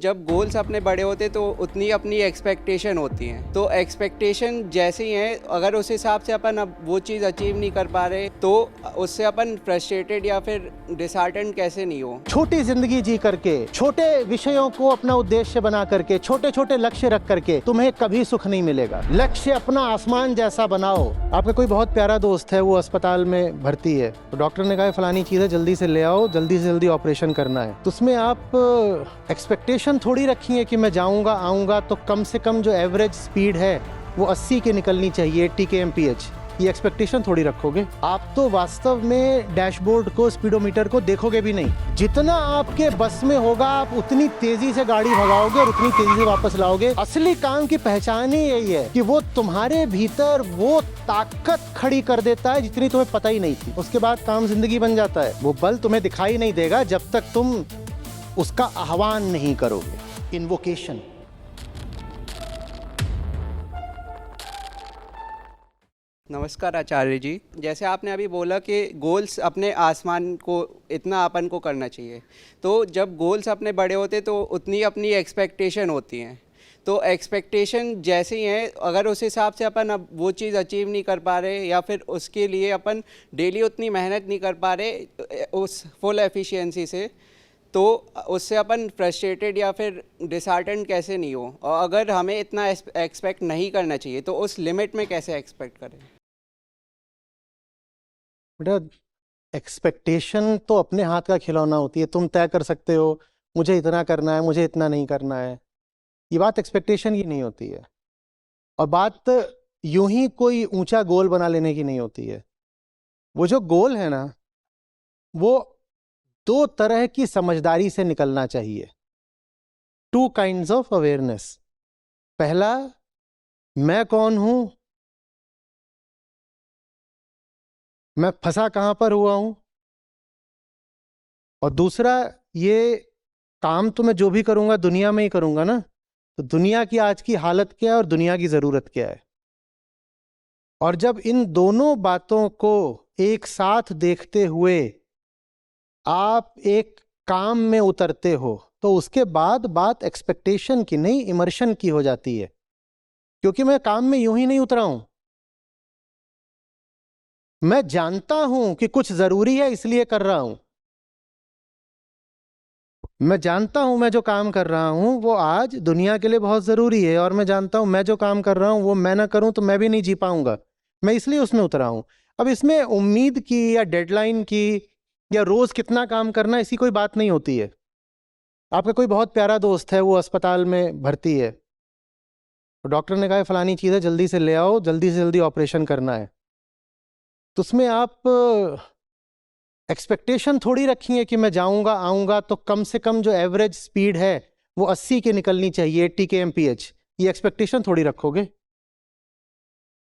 जब गोल्स अपने बड़े होते तो उतनी अपनी एक्सपेक्टेशन होती हैं, तो एक्सपेक्टेशन जैसे ही हैं, अगर उस हिसाब से अपन अब वो चीज़ अचीव नहीं कर पा रहे तो उससे अपन फ्रस्ट्रेटेड या फिर डिसहार्टेंड कैसे नहीं हो। छोटी जिंदगी जी करके, छोटे विषयों को अपना उद्देश्य बना करके, छोटे छोटे लक्ष्य रख करके तुम्हें कभी सुख नहीं मिलेगा। लक्ष्य अपना आसमान जैसा बनाओ। आपका कोई बहुत प्यारा दोस्त है, वो अस्पताल में भर्ती है, तो डॉक्टर ने कहा फलानी चीज है, जल्दी से ले आओ, जल्दी से जल्दी ऑपरेशन करना है। तो उसमें आप एक्सपेक्टेशन थोड़ी रखी है कि मैं जाऊंगा आऊंगा तो कम से कम जो एवरेज स्पीड है वो 80 की निकलनी चाहिए, 80 kmph। ये एक्सपेक्टेशन थोड़ी रखोगे। आप तो वास्तव में डैशबोर्ड को, स्पीडोमीटर को देखोगे भी नहीं। जितना आपके बस में होगा आप उतनी तेजी से गाड़ी भगाओगे और उतनी तेजी से वापस लाओगे। असली काम की पहचान ही यही है कि वो तुम्हारे भीतर वो ताकत खड़ी कर देता है जितनी तुम्हें पता ही नहीं थी। उसके बाद काम जिंदगी बन जाता है। वो बल तुम्हें दिखाई नहीं देगा जब तक तुम उसका आह्वान नहीं करोगे। इन्वोकेशन। नमस्कार आचार्य जी, जैसे आपने अभी बोला कि गोल्स अपने आसमान को इतना अपन को करना चाहिए, तो जब गोल्स अपने बड़े होते तो उतनी अपनी एक्सपेक्टेशन होती हैं, तो एक्सपेक्टेशन जैसे ही हैं, अगर उस हिसाब से अपन अब वो चीज़ अचीव नहीं कर पा रहे या फिर उसके लिए अपन डेली उतनी मेहनत नहीं कर पा रहे उस फुल एफिशिएंसी से, तो उससे अपन फ्रस्ट्रेटेड या फिर डिसहार्टेंड कैसे नहीं हो। और अगर हमें इतना एक्सपेक्ट नहीं करना चाहिए तो उस लिमिट में कैसे एक्सपेक्ट करें। बेटा, एक्सपेक्टेशन तो अपने हाथ का खिलौना होती है। तुम तय कर सकते हो मुझे इतना करना है, मुझे इतना नहीं करना है। ये बात एक्सपेक्टेशन की नहीं होती है। और बात यूं ही कोई ऊंचा गोल बना लेने की नहीं होती है। वो जो गोल है ना, वो दो तरह की समझदारी से निकलना चाहिए। Two kinds of awareness. पहला, मैं कौन हूं, मैं फंसा कहां पर हुआ हूं। और दूसरा, ये काम तो मैं जो भी करूंगा दुनिया में ही करूंगा ना, तो दुनिया की आज की हालत क्या है और दुनिया की जरूरत क्या है। और जब इन दोनों बातों को एक साथ देखते हुए आप एक काम में उतरते हो तो उसके बाद बात एक्सपेक्टेशन की नहीं, इमर्शन की हो जाती है। क्योंकि मैं काम में यूं ही नहीं उतरा हूं। मैं जानता हूं कि कुछ जरूरी है इसलिए कर रहा हूं। मैं जानता हूं मैं जो काम कर रहा हूं वो आज दुनिया के लिए बहुत जरूरी है, और मैं जानता हूं मैं जो काम कर रहा हूं वो मैं ना करूं तो मैं भी नहीं जी पाऊंगा। मैं इसलिए उसमें उतरा हूं। अब इसमें उम्मीद की या डेडलाइन की या रोज कितना काम करना, ऐसी कोई बात नहीं होती है। आपका कोई बहुत प्यारा दोस्त है, वो अस्पताल में भर्ती है, तो डॉक्टर ने कहा फलानी चीज है, जल्दी से ले आओ, जल्दी से जल्दी ऑपरेशन करना है। तो उसमें आप एक्सपेक्टेशन थोड़ी रखी है कि मैं जाऊंगा आऊंगा तो कम से कम जो एवरेज स्पीड है वो 80 की निकलनी चाहिए, 80 kmph। ये एक्सपेक्टेशन थोड़ी रखोगे।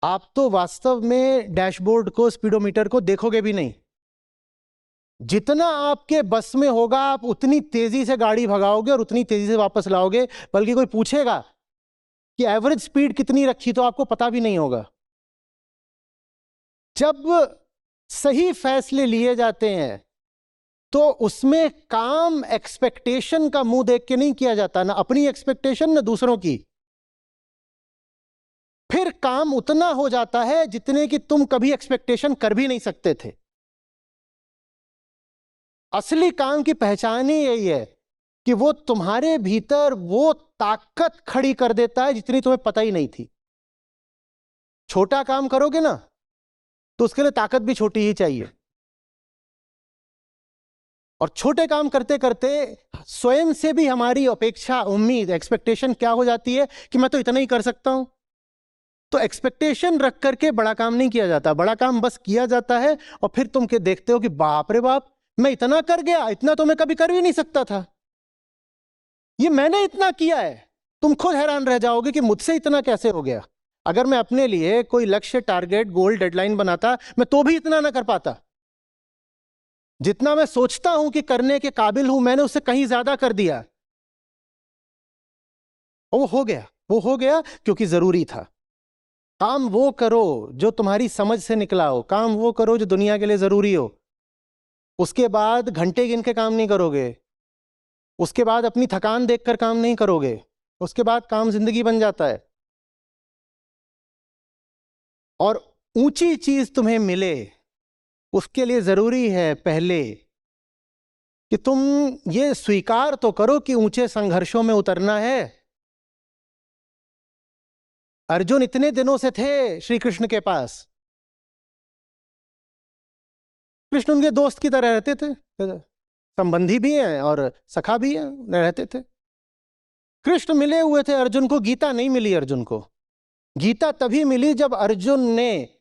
आप तो वास्तव में डैशबोर्ड को, स्पीडोमीटर को देखोगे भी नहीं। जितना आपके बस में होगा आप उतनी तेजी से गाड़ी भगाओगे और उतनी तेजी से वापस लाओगे। बल्कि कोई पूछेगा कि एवरेज स्पीड कितनी रखी तो आपको पता भी नहीं होगा। जब सही फैसले लिए जाते हैं तो उसमें काम एक्सपेक्टेशन का मुंह देख के नहीं किया जाता, ना अपनी एक्सपेक्टेशन ना दूसरों की। फिर काम उतना हो जाता है जितने कि तुम कभी एक्सपेक्टेशन कर भी नहीं सकते थे। असली काम की पहचान ही यही है कि वो तुम्हारे भीतर वो ताकत खड़ी कर देता है जितनी तुम्हें पता ही नहीं थी। छोटा काम करोगे ना तो उसके लिए ताकत भी छोटी ही चाहिए। और छोटे काम करते करते स्वयं से भी हमारी अपेक्षा, उम्मीद, एक्सपेक्टेशन क्या हो जाती है कि मैं तो इतना ही कर सकता हूं। तो एक्सपेक्टेशन रख करके बड़ा काम नहीं किया जाता। बड़ा काम बस किया जाता है और फिर तुम के देखते हो कि बाप रे बाप, मैं इतना कर गया, इतना तो मैं कभी कर भी नहीं सकता था, ये मैंने इतना किया है। तुम खुद हैरान रह जाओगे कि मुझसे इतना कैसे हो गया। अगर मैं अपने लिए कोई लक्ष्य, टारगेट, गोल, डेडलाइन बनाता, मैं तो भी इतना ना कर पाता। जितना मैं सोचता हूं कि करने के काबिल हूं, मैंने उससे कहीं ज्यादा कर दिया। और वो हो गया क्योंकि जरूरी था। काम वो करो जो तुम्हारी समझ से निकला हो, काम वो करो जो दुनिया के लिए जरूरी हो। उसके बाद घंटे गिन के काम नहीं करोगे। उसके बाद अपनी थकान देखकर काम नहीं करोगे, उसके बाद काम जिंदगी बन जाता है। और ऊंची चीज तुम्हें मिले उसके लिए जरूरी है पहले कि तुम ये स्वीकार तो करो कि ऊंचे संघर्षों में उतरना है। अर्जुन इतने दिनों से थे श्री कृष्ण के पास, कृष्ण उनके दोस्त की तरह रहते थे, संबंधी भी हैं और सखा भी हैं, रहते थे। कृष्ण मिले हुए थे अर्जुन को, गीता नहीं मिली अर्जुन को। गीता तभी मिली जब अर्जुन ने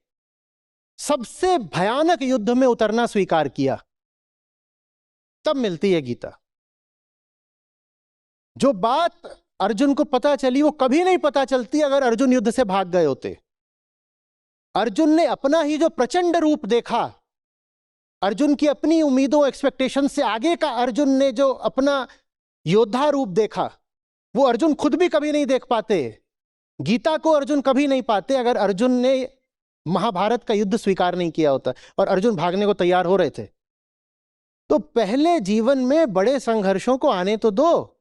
सबसे भयानक युद्ध में उतरना स्वीकार किया, तब मिलती है गीता। जो बात अर्जुन को पता चली वो कभी नहीं पता चलती अगर अर्जुन युद्ध से भाग गए होते। अर्जुन ने अपना ही जो प्रचंड रूप देखा, अर्जुन की अपनी उम्मीदों एक्सपेक्टेशन से आगे का अर्जुन ने जो अपना योद्धा रूप देखा, वो अर्जुन खुद भी कभी नहीं देख पाते। गीता को अर्जुन कभी नहीं पाते अगर अर्जुन ने महाभारत का युद्ध स्वीकार नहीं किया होता और अर्जुन भागने को तैयार हो रहे थे। तो पहले जीवन में बड़े संघर्षों को आने तो दो।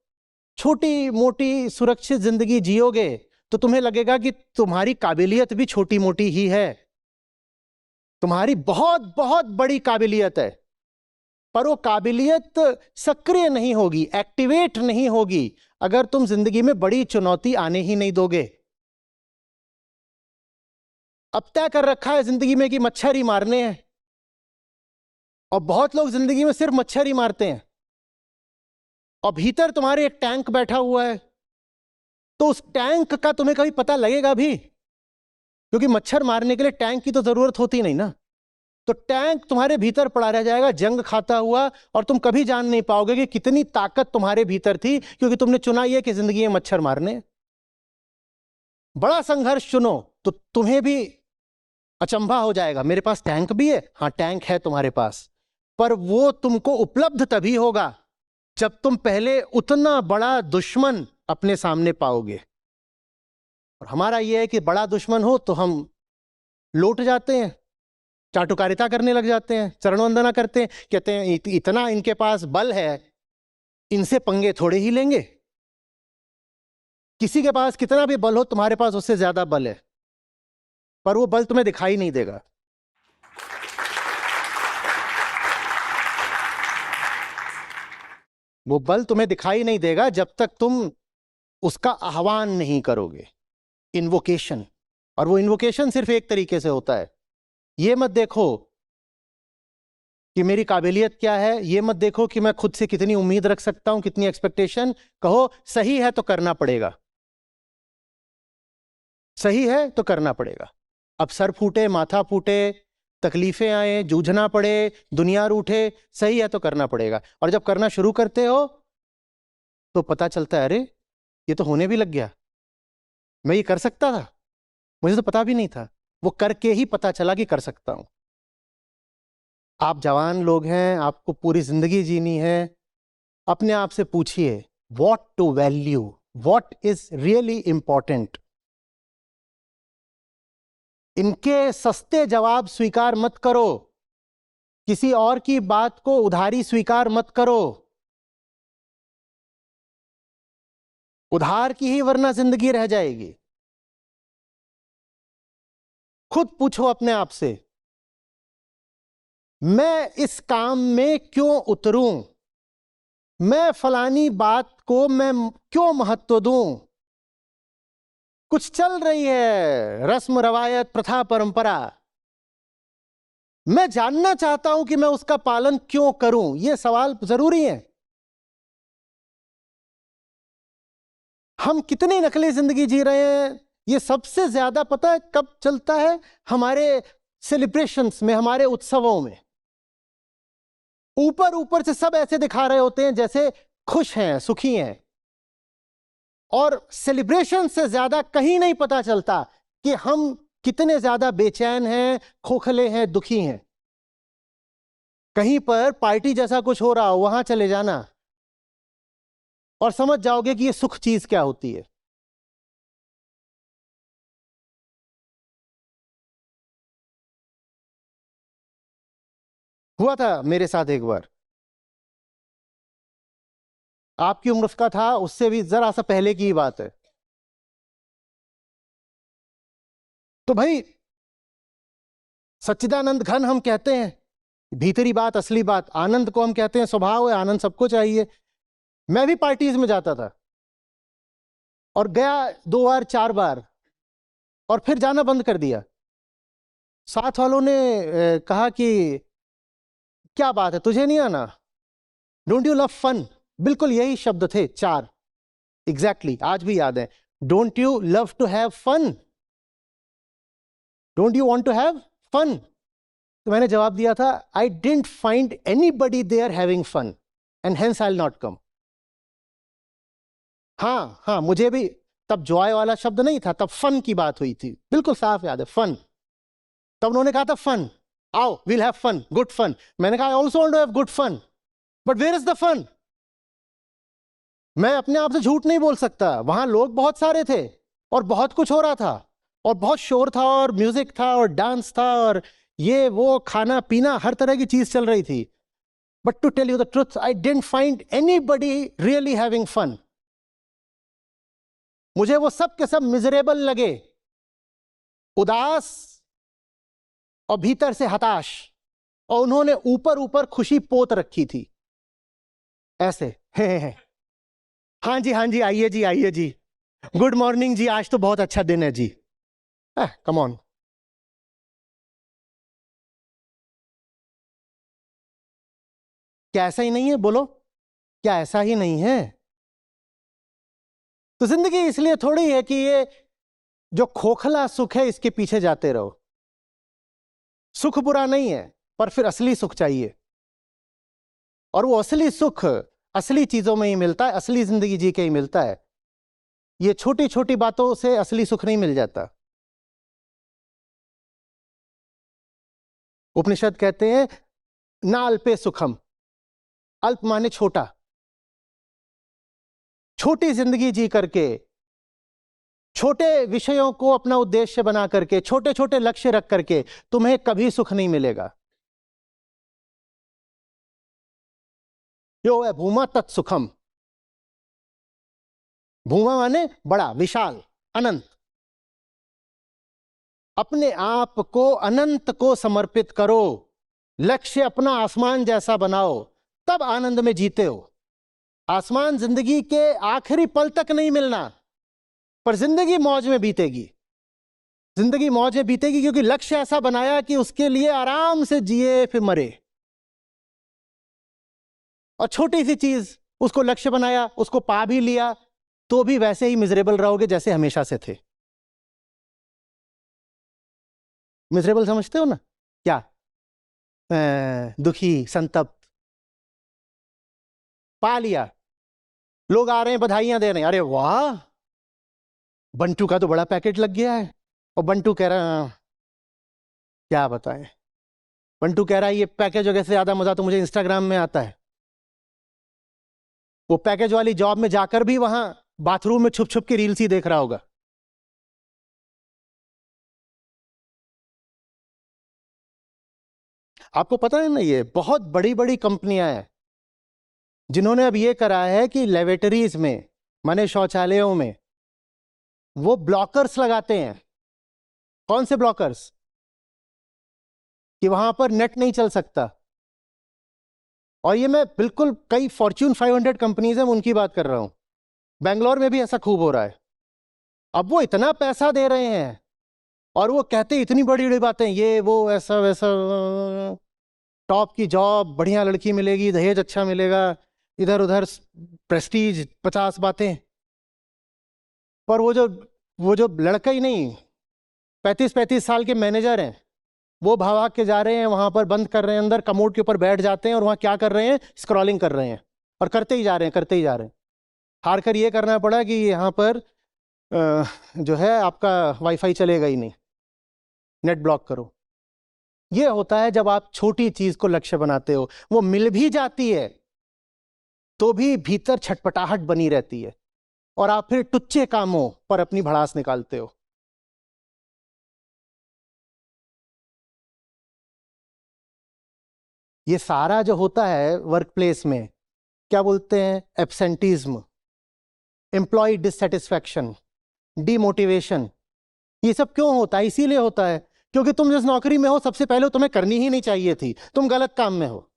छोटी मोटी सुरक्षित जिंदगी जियोगे तो तुम्हें लगेगा कि तुम्हारी काबिलियत भी छोटी मोटी ही है। तुम्हारी बहुत बहुत बड़ी काबिलियत है, पर वो काबिलियत सक्रिय नहीं होगी, एक्टिवेट नहीं होगी अगर तुम जिंदगी में बड़ी चुनौती आने ही नहीं दोगे। अब तय कर रखा है जिंदगी में कि मच्छर ही मारने हैं, और बहुत लोग जिंदगी में सिर्फ मच्छर ही मारते हैं, और भीतर तुम्हारे एक टैंक बैठा हुआ है। तो उस टैंक का तुम्हें कभी पता लगेगा भी? क्योंकि मच्छर मारने के लिए टैंक की तो जरूरत होती नहीं ना। तो टैंक तुम्हारे भीतर पड़ा रह जाएगा जंग खाता हुआ, और तुम कभी जान नहीं पाओगे कि कितनी ताकत तुम्हारे भीतर थी, क्योंकि तुमने चुना यह कि जिंदगी में मच्छर मारने। बड़ा संघर्ष चुनो तो तुम्हें भी अचंभा हो जाएगा, मेरे पास टैंक भी है। हाँ, टैंक है तुम्हारे पास, पर वो तुमको उपलब्ध तभी होगा जब तुम पहले उतना बड़ा दुश्मन अपने सामने पाओगे। और हमारा यह है कि बड़ा दुश्मन हो तो हम लौट जाते हैं, चाटुकारिता करने लग जाते हैं, चरणवंदना करते हैं, कहते हैं इतना इनके पास बल है, इनसे पंगे थोड़े ही लेंगे। किसी के पास कितना भी बल हो, तुम्हारे पास उससे ज्यादा बल है, पर वो बल तुम्हें दिखाई नहीं देगा। वो बल तुम्हें दिखाई नहीं देगा जब तक तुम उसका आह्वान नहीं करोगे, इन्वोकेशन। और वो इन्वोकेशन सिर्फ एक तरीके से होता है। ये मत देखो कि मेरी काबिलियत क्या है, ये मत देखो कि मैं खुद से कितनी उम्मीद रख सकता हूं, कितनी एक्सपेक्टेशन। कहो सही है तो करना पड़ेगा, सही है तो करना पड़ेगा। अब सर फूटे, माथा फूटे, तकलीफें आए, जूझना पड़े, दुनिया रूठे, सही है तो करना पड़ेगा। और जब करना शुरू करते हो तो पता चलता है अरे ये तो होने भी लग गया, मैं ये कर सकता था, मुझे तो पता भी नहीं था। वो करके ही पता चला कि कर सकता हूं। आप जवान लोग हैं, आपको पूरी जिंदगी जीनी है। अपने आप से पूछिए what to value, what is really important. इनके सस्ते जवाब स्वीकार मत करो, किसी और की बात को उधारी स्वीकार मत करो, उधार की ही वरना जिंदगी रह जाएगी। खुद पूछो अपने आप से, मैं इस काम में क्यों उतरूं, मैं फलानी बात को मैं क्यों महत्व दूं। कुछ चल रही है रस्म रवायत प्रथा परंपरा, मैं जानना चाहता हूं कि मैं उसका पालन क्यों करूं। यह सवाल जरूरी है। हम कितनी नकली जिंदगी जी रहे हैं, यह सबसे ज्यादा पता है कब चलता है? हमारे सेलिब्रेशंस में, हमारे उत्सवों में। ऊपर ऊपर से सब ऐसे दिखा रहे होते हैं जैसे खुश हैं, सुखी हैं, और सेलिब्रेशन से ज्यादा कहीं नहीं पता चलता कि हम कितने ज्यादा बेचैन हैं, खोखले हैं, दुखी हैं। कहीं पर पार्टी जैसा कुछ हो रहा हो, वहां चले जाना और समझ जाओगे कि ये सुख चीज क्या होती है। हुआ था मेरे साथ एक बार। आपकी उम्र का था, उससे भी जरा सा पहले की ही बात है। तो भाई सच्चिदानंद घन हम कहते हैं, भीतरी बात असली बात। आनंद को हम कहते हैं स्वभाव है, आनंद सबको चाहिए। मैं भी पार्टीज में जाता था और गया 2 बार 4 बार और फिर जाना बंद कर दिया। साथ वालों ने कहा कि क्या बात है तुझे नहीं आना, डोंट यू लव फन। बिल्कुल यही शब्द थे 4 एग्जैक्टली, आज भी याद है। Don't you love to have fun, don't you want to have fun. तो मैंने जवाब दिया था, I didn't find anybody there having fun and hence I will not come. हाँ हाँ, मुझे भी तब जॉय वाला शब्द नहीं था, तब फन की बात हुई थी, बिल्कुल साफ याद है, फन। तब उन्होंने कहा था फन, आओ will have fun, good fun. मैंने कहा I also want to have good fun, but where is the fun. मैं अपने आप से झूठ नहीं बोल सकता, वहां लोग बहुत सारे थे और बहुत कुछ हो रहा था और बहुत शोर था और म्यूजिक था और डांस था और ये वो खाना पीना हर तरह की चीज चल रही थी। But to tell you the truth, I didn't find anybody really having fun. मुझे वो सब के सब मिजरेबल लगे, उदास और भीतर से हताश, और उन्होंने ऊपर ऊपर खुशी पोत रखी थी ऐसे। हे। हाँ जी आइए जी, आइए जी, गुड मॉर्निंग जी, आज तो बहुत अच्छा दिन है जी। Come on. क्या ऐसा ही नहीं है, बोलो, क्या ऐसा ही नहीं है? तो जिंदगी इसलिए थोड़ी है कि ये जो खोखला सुख है इसके पीछे जाते रहो। सुख बुरा नहीं है, पर फिर असली सुख चाहिए, और वो असली सुख असली चीजों में ही मिलता है, असली जिंदगी जी के ही मिलता है। ये छोटी छोटी बातों से असली सुख नहीं मिल जाता। उपनिषद कहते हैं ना अल्पे सुखम, अल्प माने छोटा। छोटी जिंदगी जी करके, छोटे विषयों को अपना उद्देश्य बना करके, छोटे छोटे लक्ष्य रख करके तुम्हें कभी सुख नहीं मिलेगा। यो है भूमा तत्सुखम। भूमा माने बड़ा, विशाल, अनंत। अपने आप को अनंत को समर्पित करो, लक्ष्य अपना आसमान जैसा बनाओ, तब आनंद में जीते हो। आसमान जिंदगी के आखिरी पल तक नहीं मिलना, पर जिंदगी मौज में बीतेगी। जिंदगी मौज में बीतेगी क्योंकि लक्ष्य ऐसा बनाया कि उसके लिए आराम से जिए फिर मरे। और छोटी सी चीज, उसको लक्ष्य बनाया, उसको पा भी लिया, तो भी वैसे ही मिजरेबल रहोगे जैसे हमेशा से थे। मिजरेबल समझते हो ना क्या? दुखी, संतप्त। पा लिया, लोग आ रहे हैं, बधाइयां दे रहे हैं, अरे वाह बंटू का तो बड़ा पैकेट लग गया है। और बंटू कह रहा है, क्या बताएं, बंटू कह रहा है ये पैकेज वगैरह से ज्यादा मजा तो मुझे इंस्टाग्राम में आता है। वो पैकेज वाली जॉब में जाकर भी वहां बाथरूम में छुप छुप के रील्स ही देख रहा होगा। आपको पता है ना, ये बहुत बड़ी बड़ी कंपनियां हैं जिन्होंने अब ये करा है कि लेबोरेटरीज में, माने शौचालयों में, वो ब्लॉकर्स लगाते हैं। कौन से ब्लॉकर्स? कि वहां पर नेट नहीं चल सकता। और ये मैं बिल्कुल कई फॉर्च्यून 500 कंपनीज हैं उनकी बात कर रहा हूं। बेंगलोर में भी ऐसा खूब हो रहा है। अब वो इतना पैसा दे रहे हैं और वो कहते इतनी बड़ी बड़ी बातें, ये वो ऐसा वैसा, टॉप की जॉब, बढ़िया लड़की मिलेगी, दहेज अच्छा मिलेगा, इधर उधर प्रेस्टीज, 50 बातें। पर वो जो लड़का ही नहीं, 35-35 साल के मैनेजर हैं, वो भाग के जा रहे हैं वहां पर, बंद कर रहे हैं अंदर, कमोड के ऊपर बैठ जाते हैं और वहां क्या कर रहे हैं, स्क्रॉलिंग कर रहे हैं और करते ही जा रहे हैं, करते ही जा रहे हैं। हार कर ये करना पड़ा कि यहाँ पर जो है आपका वाईफाई चलेगा ही नहीं, नेट ब्लॉक करो। ये होता है जब आप छोटी चीज को लक्ष्य बनाते हो, वो मिल भी जाती है तो भी भीतर छटपटाहट बनी रहती है और आप फिर टुच्चे कामों पर अपनी भड़ास निकालते हो। ये सारा जो होता है वर्क प्लेस में, क्या बोलते हैं, एब्सेंटीज्म, एम्प्लॉय डिससेटिस्फैक्शन, डीमोटिवेशन, ये सब क्यों होता है? इसीलिए होता है क्योंकि तुम जिस नौकरी में हो सबसे पहले तुम्हें करनी ही नहीं चाहिए थी, तुम गलत काम में हो।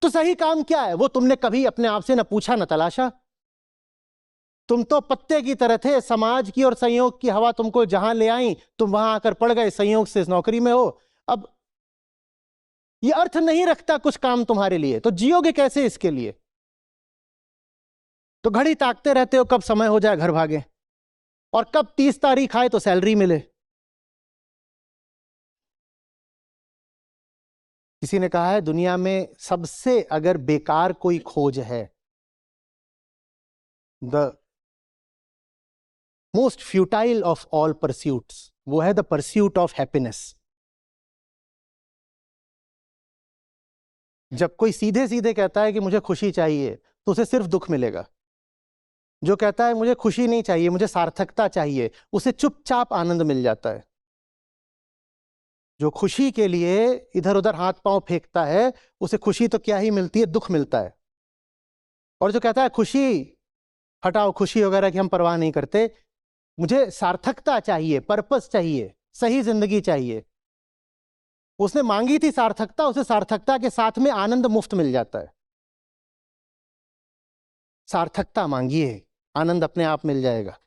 तो सही काम क्या है वो तुमने कभी अपने आप से न पूछा न तलाशा। तुम तो पत्ते की तरह थे, समाज की और संयोग की हवा तुमको जहां ले आई, तुम वहां आकर पड़ गए, संयोग से इस नौकरी में हो। अब ये अर्थ नहीं रखता कुछ काम तुम्हारे लिए, तो जियोगे कैसे इसके लिए? तो घड़ी ताकते रहते हो कब समय हो जाए घर भागे, और कब 30 तारीख आए तो सैलरी मिले। किसी ने कहा है दुनिया में सबसे अगर बेकार कोई खोज है, the most futile of all pursuits, वो है द परस्यूट ऑफ हैप्पीनेस। जब कोई सीधे सीधे कहता है कि मुझे खुशी चाहिए, तो उसे सिर्फ दुख मिलेगा। जो कहता है मुझे खुशी नहीं चाहिए, मुझे सार्थकता चाहिए, उसे चुपचाप आनंद मिल जाता है। जो खुशी के लिए इधर उधर हाथ पांव फेंकता है, उसे खुशी तो क्या ही मिलती है, दुख मिलता है। और जो कहता है खुशी हटाओ, खुशी वगैरह की हम परवाह नहीं करते, मुझे सार्थकता चाहिए, पर्पस चाहिए, सही जिंदगी चाहिए, उसने मांगी थी सार्थकता, उसे सार्थकता के साथ में आनंद मुफ्त मिल जाता है। सार्थकता मांगिए, आनंद अपने आप मिल जाएगा।